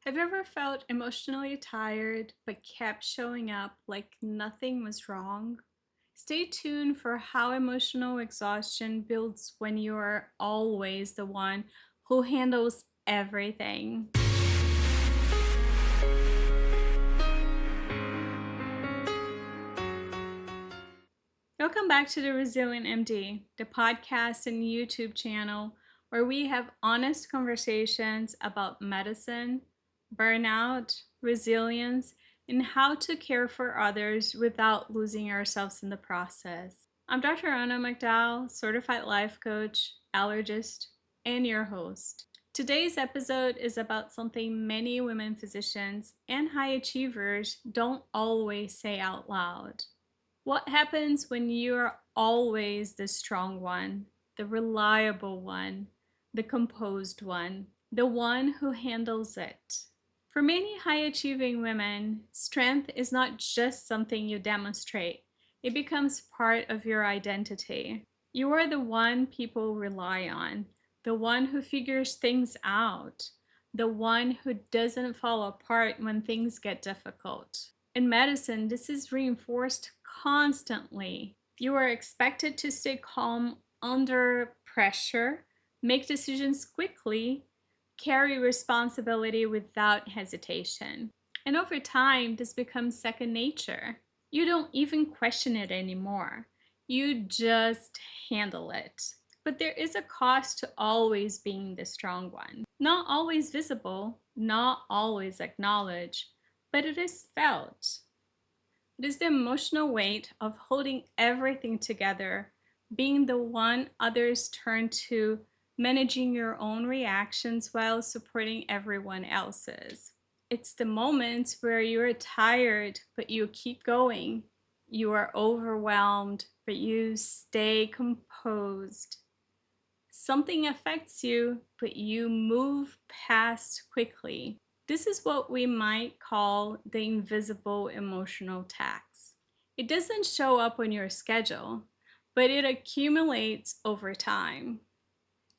Have you ever felt emotionally tired but kept showing up like nothing was wrong? Stay tuned for how emotional exhaustion builds when you are always the one who handles everything. Welcome back to the Resilient MD, the podcast and YouTube channel where we have honest conversations about medicine, burnout, resilience, and how to care for others without losing ourselves in the process. I'm Dr. Anna McDowell, certified life coach, allergist, and your host. Today's episode is about something many women physicians and high achievers don't always say out loud. What happens when you're always the strong one, the reliable one, the composed one, the one who handles it? For many high achieving women, strength is not just something you demonstrate, it becomes part of your identity. You are the one people rely on, the one who figures things out, the one who doesn't fall apart when things get difficult. In medicine, this is reinforced constantly. You are expected to stay calm under pressure, make decisions quickly, carry responsibility without hesitation. And over time, this becomes second nature. You don't even question it anymore. You just handle it. But there is a cost to always being the strong one. Not always visible, not always acknowledged, but it is felt. It is the emotional weight of holding everything together, being the one others turn to, managing your own reactions while supporting everyone else's. It's the moments where you're tired, but you keep going. You are overwhelmed, but you stay composed. Something affects you, but you move past quickly. This is what we might call the invisible emotional tax. It doesn't show up on your schedule, but it accumulates over time.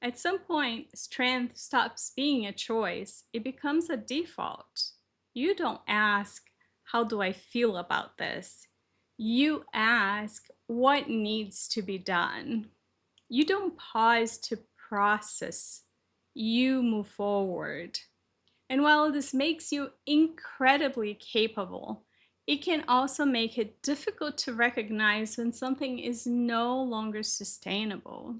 At some point, strength stops being a choice, it becomes a default. You don't ask, how do I feel about this? You ask, what needs to be done? You don't pause to process, you move forward. And while this makes you incredibly capable, it can also make it difficult to recognize when something is no longer sustainable.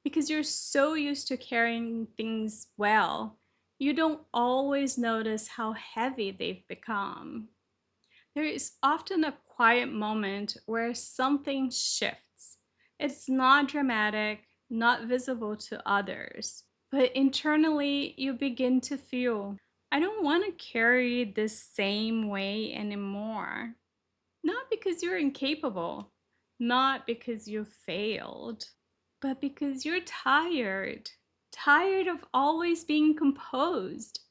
Because you're so used to carrying things well, you don't always notice how heavy they've become. There is often a quiet moment where something shifts. It's not dramatic, not visible to others, but internally you begin to feel, I don't want to carry this same way anymore. Not because you're incapable, not because you failed, but because you're tired. Tired of always being composed,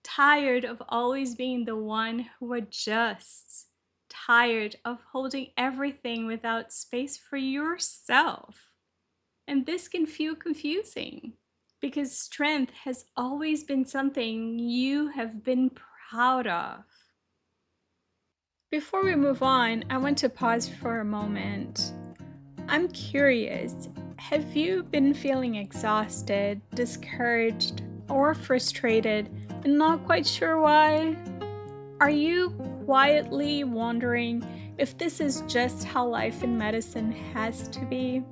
tired of always being the one who adjusts, tired of holding everything without space for yourself. And this can feel confusing because strength has always been something you have been proud of. Before we move on, I want to pause for a moment. I'm curious, have you been feeling exhausted, discouraged, or frustrated and not quite sure why? Are you quietly wondering if this is just how life in medicine has to be?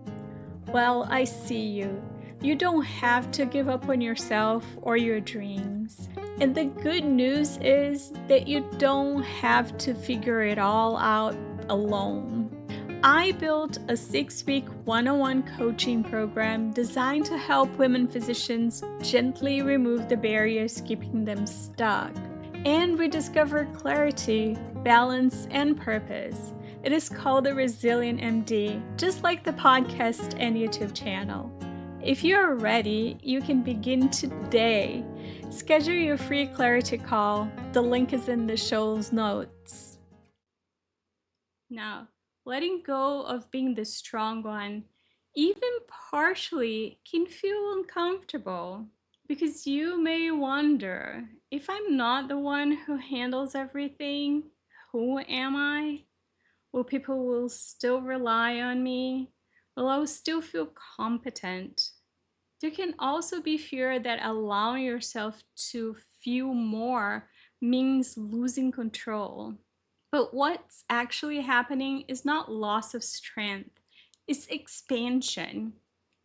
Well, I see you. You don't have to give up on yourself or your dreams. And the good news is that you don't have to figure it all out alone. I built a 6-week one-on-one coaching program designed to help women physicians gently remove the barriers keeping them stuck and rediscover clarity, balance, and purpose. It is called the Resilient MD, just like the podcast and YouTube channel. If you are ready, you can begin today. Schedule your free clarity call. The link is in the show's notes. Now, letting go of being the strong one, even partially, can feel uncomfortable Because you may wonder, if I'm not the one who handles everything, who am I? Will people will still rely on me? Will I still feel competent? There can also be fear that allowing yourself to feel more means losing control. But what's actually happening is not loss of strength, it's expansion.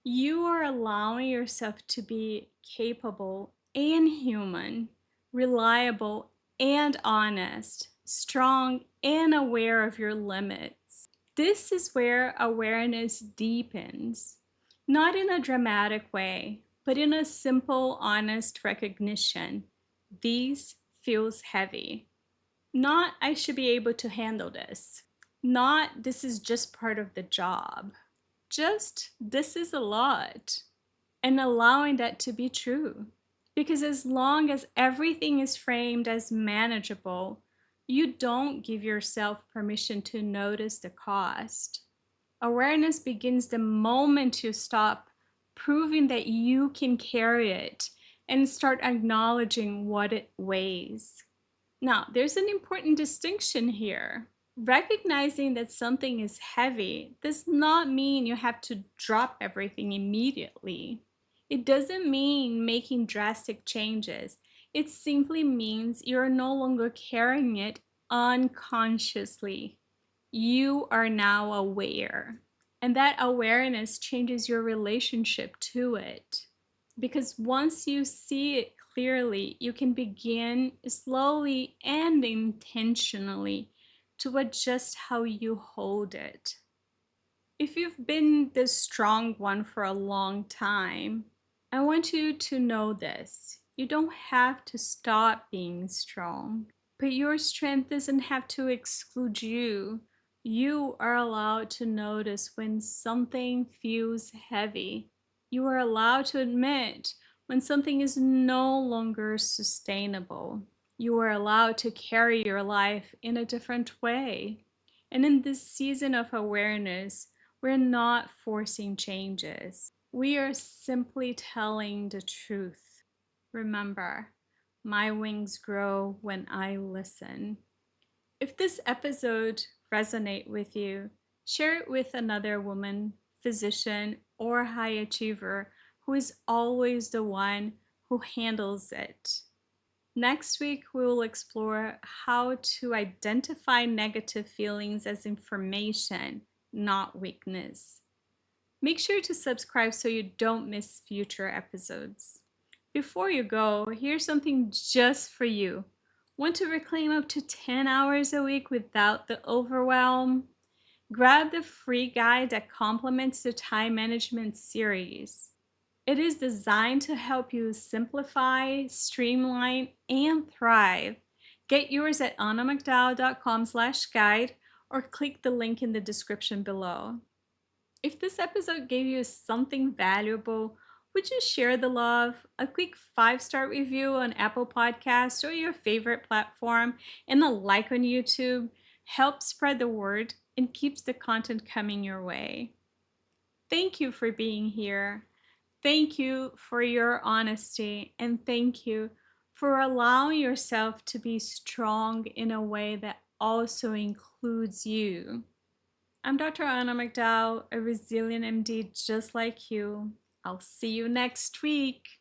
You are allowing yourself to be capable and human, reliable and honest, strong and aware of your limits. This is where awareness deepens, not in a dramatic way, but in a simple, honest recognition. These feels heavy. Not, I should be able to handle this. Not, this is just part of the job. Just, this is a lot. And allowing that to be true. Because as long as everything is framed as manageable, you don't give yourself permission to notice the cost. Awareness begins the moment you stop proving that you can carry it and start acknowledging what it weighs. Now, there's an important distinction here. Recognizing that something is heavy does not mean you have to drop everything immediately. It doesn't mean making drastic changes. It simply means you're no longer carrying it unconsciously. You are now aware. And that awareness changes your relationship to it. Because once you see it clearly, you can begin slowly and intentionally to adjust how you hold it. If you've been this strong one for a long time, I want you to know this. You don't have to stop being strong, but your strength doesn't have to exclude you. You are allowed to notice when something feels heavy. You are allowed to admit when something is no longer sustainable. You are allowed to carry your life in a different way. And in this season of awareness, we're not forcing changes. We are simply telling the truth. Remember, my wings grow when I listen. If this episode resonates with you, share it with another woman, physician, or high achiever who is always the one who handles it. Next week, we will explore how to identify negative feelings as information, not weakness. Make sure to subscribe so you don't miss future episodes. Before you go, here's something just for you. Want to reclaim up to 10 hours a week without the overwhelm? Grab the free guide that complements the time management series. It is designed to help you simplify, streamline, and thrive. Get yours at annamcdowell.com/guide or click the link in the description below. If this episode gave you something valuable, would you share the love? A quick 5-star review on Apple Podcasts or your favorite platform and a like on YouTube helps spread the word and keeps the content coming your way. Thank you for being here. Thank you for your honesty, and thank you for allowing yourself to be strong in a way that also includes you. I'm Dr. Anna McDowell, a resilient MD just like you. I'll see you next week.